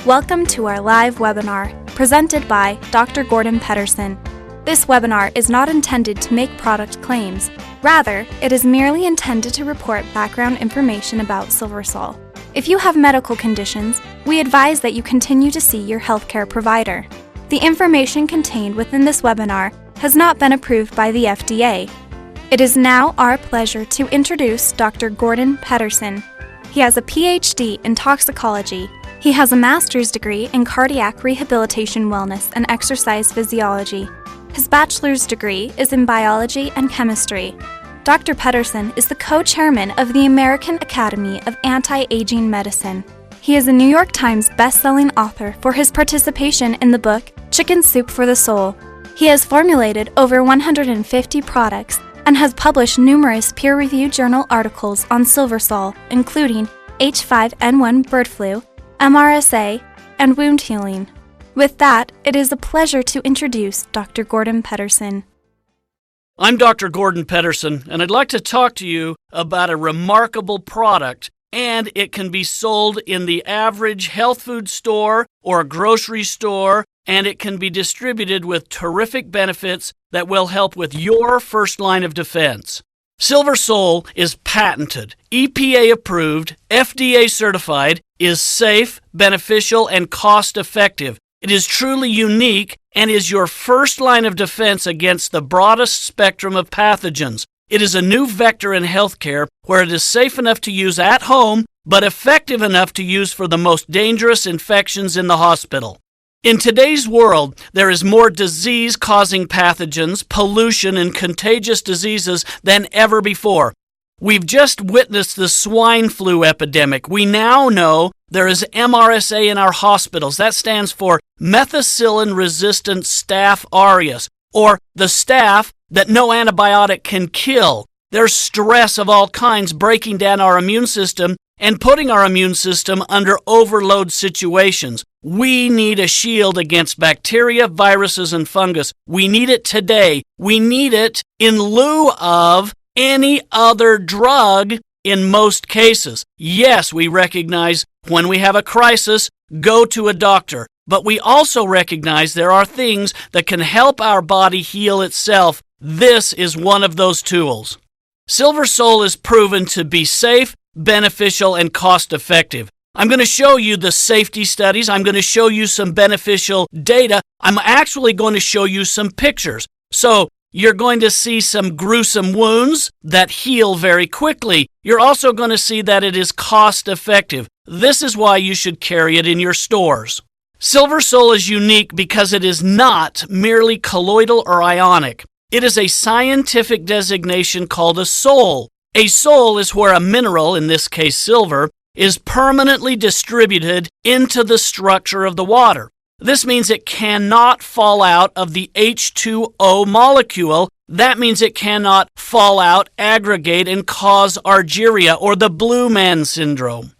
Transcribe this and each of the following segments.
Welcome to our live webinar, presented by Dr. Gordon Pedersen. This webinar is not intended to make product claims. Rather, it is merely intended to report background information about Silversol. If you have medical conditions, we advise that you continue to see your healthcare provider. The information contained within this webinar has not been approved by the FDA. It is now our pleasure to introduce Dr. Gordon Pedersen. He has a PhD in toxicology. He has a master's degree in cardiac rehabilitation wellness and exercise physiology. His bachelor's degree is in biology and chemistry. Dr. Pedersen is the co-chairman of the American Academy of Anti-Aging Medicine. He is a New York Times best-selling author for his participation in the book Chicken Soup for the Soul. He has formulated over 150 products and has published numerous peer-reviewed journal articles on Silversol, including H5N1 bird flu, MRSA, and wound healing. With that, it is a pleasure to introduce Dr. Gordon Pedersen. I'm Dr. Gordon Pedersen, and I'd like to talk to you about a remarkable product, and it can be sold in the average health food store or grocery store, and it can be distributed with terrific benefits that will help with your first line of defense. Silversol is patented, EPA approved, FDA certified, is safe, beneficial, and cost effective. It is truly unique and is your first line of defense against the broadest spectrum of pathogens. It is a new vector in healthcare where it is safe enough to use at home, but effective enough to use for the most dangerous infections in the hospital. In today's world, there is more disease-causing pathogens, pollution, and contagious diseases than ever before. We've just witnessed the swine flu epidemic. We now know there is MRSA in our hospitals. That stands for methicillin-resistant staph aureus, or the staph that no antibiotic can kill. There's stress of all kinds breaking down our immune system and putting our immune system under overload situations. We need a shield against bacteria, viruses, and fungus. We need it today. We need it in lieu of any other drug in most cases. Yes, we recognize when we have a crisis, go to a doctor. But we also recognize there are things that can help our body heal itself. This is one of those tools. Silversol is proven to be safe, beneficial, and cost-effective. I'm going to show you the safety studies. I'm going to show you some beneficial data. I'm actually going to show you some pictures. So you're going to see some gruesome wounds that heal very quickly. You're also going to see that it is cost-effective. This is why you should carry it in your stores. Silversol is unique because it is not merely colloidal or ionic. It is a scientific designation called a sol. A sol is where a mineral, in this case silver, is permanently distributed into the structure of the water. This means it cannot fall out of the H2O molecule. That means it cannot fall out, aggregate, and cause argyria or the blue man syndrome.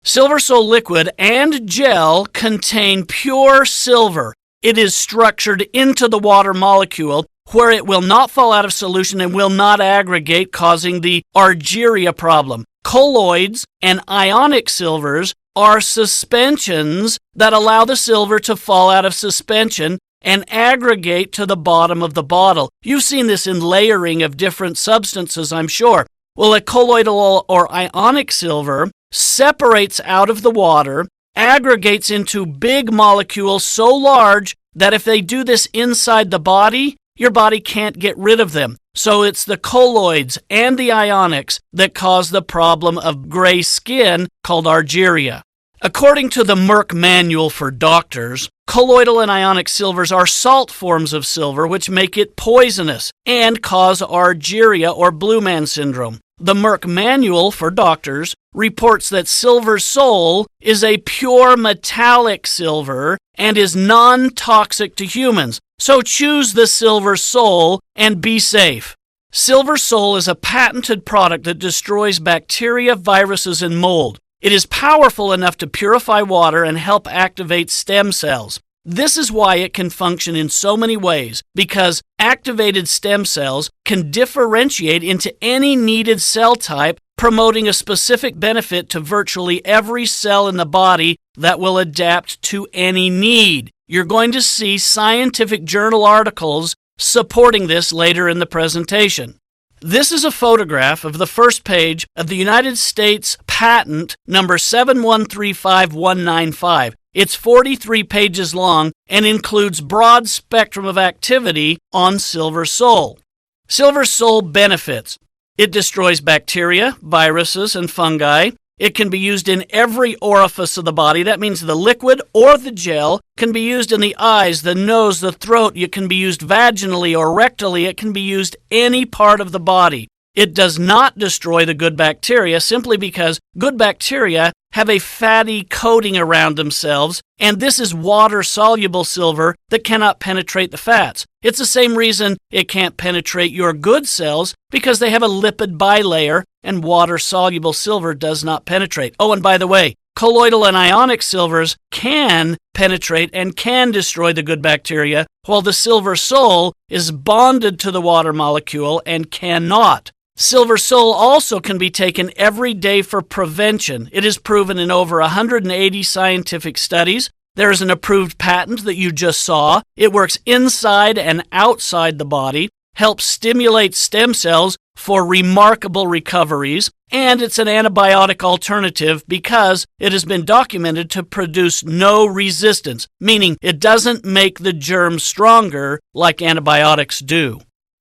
Silversol liquid and gel contain pure silver. It is structured into the water molecule where it will not fall out of solution and will not aggregate, causing the argyria problem. Colloids and ionic silvers are suspensions that allow the silver to fall out of suspension and aggregate to the bottom of the bottle. You've seen this in layering of different substances, I'm sure. Well, a colloidal or ionic silver separates out of the water, aggregates into big molecules so large that if they do this inside the body, your body can't get rid of them. So it's the colloids and the ionics that cause the problem of gray skin called argyria. According to the Merck Manual for Doctors, colloidal and ionic silvers are salt forms of silver which make it poisonous and cause argyria or blue man syndrome. The Merck Manual for Doctors reports that Silversol is a pure metallic silver and is non-toxic to humans. So choose the Silversol and be safe. Silversol is a patented product that destroys bacteria, viruses, and mold. It is powerful enough to purify water and help activate stem cells. This is why it can function in so many ways, because activated stem cells can differentiate into any needed cell type promoting a specific benefit to virtually every cell in the body that will adapt to any need. You're going to see scientific journal articles supporting this later in the presentation. This is a photograph of the first page of the United States patent number 7135195. It's 43 pages long and includes broad spectrum of activity on Silver Sol. Silver Sol benefits. It destroys bacteria, viruses, and fungi. It can be used in every orifice of the body. That means the liquid or the gel can be used in the eyes, the nose, the throat. It can be used vaginally or rectally. It can be used any part of the body. It does not destroy the good bacteria simply because good bacteria have a fatty coating around themselves, and this is water-soluble silver that cannot penetrate the fats. It's the same reason it can't penetrate your good cells, because they have a lipid bilayer, and water-soluble silver does not penetrate. Oh, and by the way, colloidal and ionic silvers can penetrate and can destroy the good bacteria, while the Silver Sol is bonded to the water molecule and cannot. Silver Sol also can be taken every day for prevention. It is proven in over 180 scientific studies. There is an approved patent that you just saw. It works inside and outside the body, helps stimulate stem cells for remarkable recoveries, and it's an antibiotic alternative because it has been documented to produce no resistance, meaning it doesn't make the germs stronger like antibiotics do.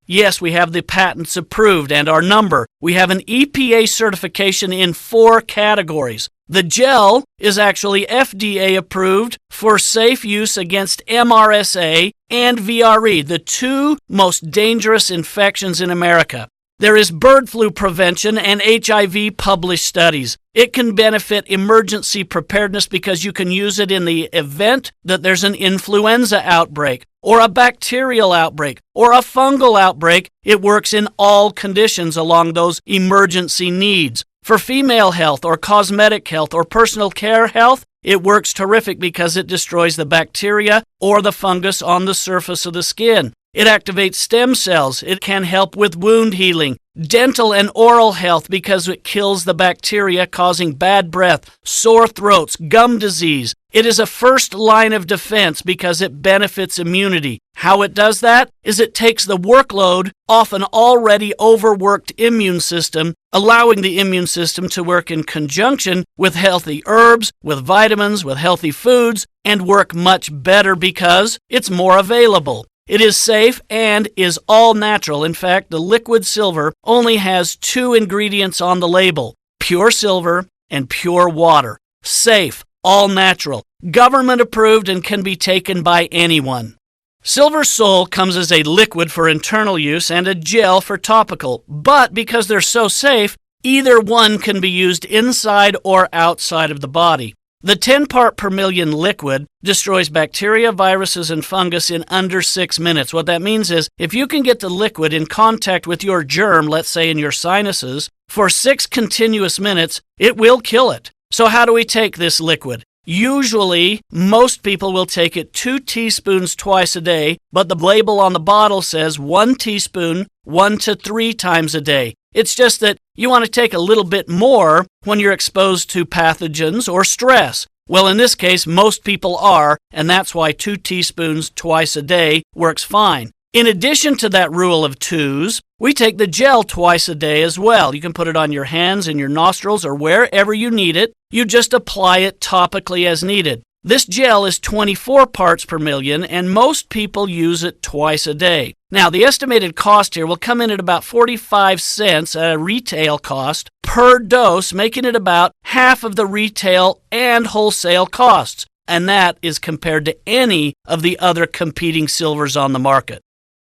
Yes, we have the patents approved and our number. We have an EPA certification in 4 categories. The gel is actually FDA approved for safe use against MRSA and VRE, the 2 most dangerous infections in America. There is bird flu prevention and HIV published studies. It can benefit emergency preparedness because you can use it in the event that there's an influenza outbreak or a bacterial outbreak or a fungal outbreak. It works in all conditions along those emergency needs. For female health or cosmetic health or personal care health, it works terrific because it destroys the bacteria or the fungus on the surface of the skin. It activates stem cells. It can help with wound healing, dental and oral health because it kills the bacteria causing bad breath, sore throats, gum disease. It is a first line of defense because it benefits immunity. How it does that is it takes the workload off an already overworked immune system, allowing the immune system to work in conjunction with healthy herbs, with vitamins, with healthy foods, and work much better because it's more available. It is safe and is all natural. In fact, the liquid silver only has 2 ingredients on the label: pure silver and pure water. Safe, all natural, government approved, and can be taken by anyone. Silver Sol comes as a liquid for internal use and a gel for topical, but because they're so safe, either one can be used inside or outside of the body. The 10 part per million liquid destroys bacteria, viruses, and fungus in under 6 minutes. What that means is if you can get the liquid in contact with your germ, let's say in your sinuses, for 6 continuous minutes, it will kill it. So how do we take this liquid? Usually, most people will take it 2 teaspoons twice a day, but the label on the bottle says 1 teaspoon 1 to 3 times a day. It's just that you want to take a little bit more when you're exposed to pathogens or stress. Well, in this case, most people are, and that's why 2 teaspoons twice a day works fine. In addition to that rule of 2s, we take the gel twice a day as well. You can put it on your hands and your nostrils or wherever you need it. You just apply it topically as needed. This gel is 24 parts per million, and most people use it twice a day. Now, the estimated cost here will come in at about 45 cents at a retail cost per dose, making it about half of the retail and wholesale costs, and that is compared to any of the other competing silvers on the market.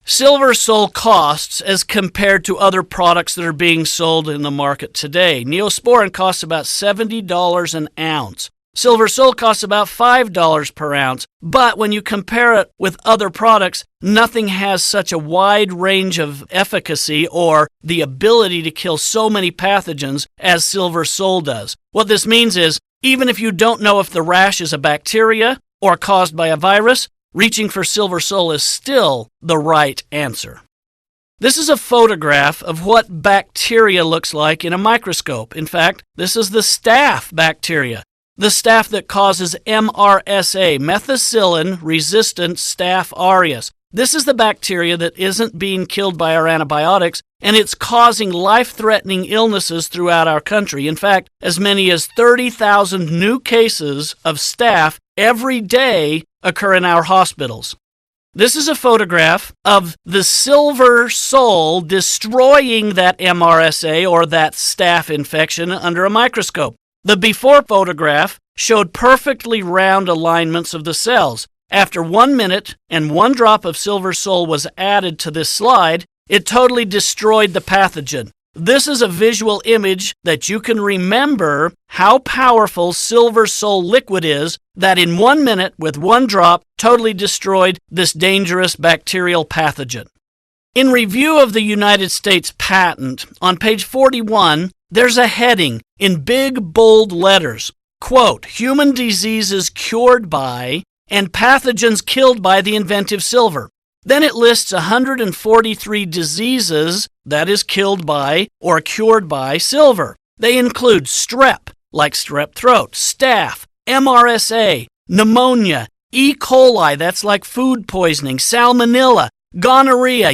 Silver Sol costs as compared to other products that are being sold in the market today. Neosporin costs about $70 an ounce. Silver Sol costs about $5 per ounce, but when you compare it with other products, nothing has such a wide range of efficacy or the ability to kill so many pathogens as Silver Sol does. What this means is, even if you don't know if the rash is a bacteria or caused by a virus, reaching for Silver Sol is still the right answer. This is a photograph of what bacteria looks like in a microscope. In fact, this is the staph bacteria, the staph that causes MRSA, methicillin-resistant Staph aureus. This is the bacteria that isn't being killed by our antibiotics, and it's causing life-threatening illnesses throughout our country. In fact, as many as 30,000 new cases of staph every day occur in our hospitals. This is a photograph of the silver sole destroying that MRSA or that staph infection under a microscope. The before photograph showed perfectly round alignments of the cells. After 1 minute and 1 drop of silver sole was added to this slide, it totally destroyed the pathogen. This is a visual image that you can remember how powerful silver sole liquid is that in 1 minute with 1 drop totally destroyed this dangerous bacterial pathogen. In review of the United States patent, on page 41, there's a heading in big bold letters, quote, "Human diseases cured by and pathogens killed by the inventive silver." Then it lists 143 diseases that is killed by or cured by silver. They include strep, like strep throat, staph, MRSA, pneumonia, E. coli, that's like food poisoning, salmonella, gonorrhea,